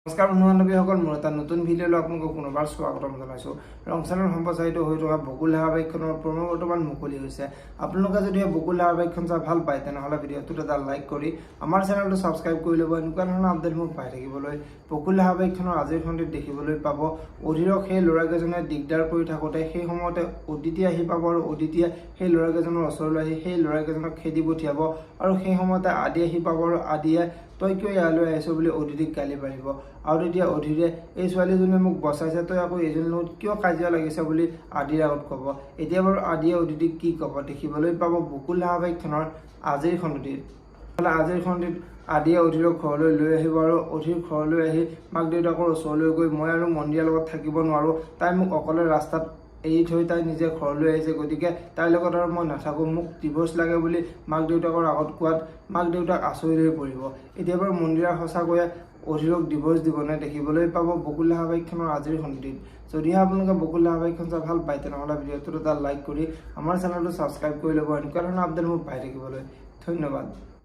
নমস্কাৰ বন্ধু বান্ধৱীসকল, মোৰ এটা নতুন ভিডিঅ'লৈ আপোনালোকক পুনৰবাৰ স্বাগতম জনাইছোঁ। ৰং চেনেল সম্প্ৰচাৰিত হৈ থকা বকুল ধাৰাবাহিকখনৰ প্ৰমো বৰ্তমান মুকলি হৈছে। আপোনালোকে যদি বকুল ধাৰাবাহিকখন চাই ভাল পায় তেনেহ'লে ভিডিঅ'টোত এটা লাইক কৰি আমাৰ চেনেলটো ছাবস্ক্ৰাইব কৰি ল'ব। এনেকুৱা ধৰণৰ আপডেটবোৰ পাই থাকিবলৈ বকুল ধাৰাবাহিকখনৰ আজিৰ খণ্ডিত দেখিবলৈ পাব অধীৰক সেই ল'ৰাকেইজনে দিগদাৰ কৰি থাকোঁতে সেই সময়তে অদিতি আহি পাব আৰু অদিতিয়ে সেই ল'ৰাকেইজনৰ ওচৰলৈ আহি সেই ল'ৰাকেইজনক খেদি পঠিয়াব আৰু সেই সময়তে আদি আহি পাব আৰু আদিয়ে তই কিয় ইয়ালৈ আহিছ বুলি অদিতিক গালি পাৰিব আৰু তেতিয়া অধীৰে এই ছোৱালীজনীয়ে মোক বচাইছে, তই আকৌ এইজনীৰ লগত কিয় কাজিয়া লাগিছে বুলি আদিৰ আগত ক'ব। এতিয়া বাৰু আদিয়ে অদিতিক কি ক'ব দেখিবলৈ পাব বকুল ধাৰাবাহিকখনৰ আজিৰ খণ্ডিত। আজিৰ খণ্ডিত আদিয়ে অধীৰক ঘৰলৈ লৈ আহিব আৰু অধীৰ ঘৰলৈ আহি মাক দেউতাকৰ ওচৰলৈ গৈ মই আৰু মন্দিৰৰ লগত থাকিব নোৱাৰোঁ, তাই মোক অকলে ৰাস্তাত এৰি থৈ তাই নিজে ঘৰলৈ আহিছে, গতিকে তাইৰ লগত আৰু মই নাথাকোঁ, মোক ডিভ'ৰ্চ লাগে বুলি মাক দেউতাকৰ আগত কোৱাত মাক দেউতাক আচৰিত হৈ পৰিব। এতিয়া বাৰু মন্দিৰা সঁচাকৈয়ে অধীৰক ডিভ'ৰ্চ দিবনে দেখিবলৈ পাব বকুল ধাৰাবাহিকখনৰ আজিৰ খণ্ডিত। যদিহে আপোনালোকে বকুল ধাৰাবাহিকখন চাই ভাল পায় তেনেহ'লে ভিডিঅ'টোত এটা লাইক কৰি আমাৰ চেনেলটো ছাবস্ক্ৰাইব কৰি ল'ব। এনেকুৱা ধৰণৰ আপডেটবোৰ পাই থাকিবলৈ ধন্যবাদ।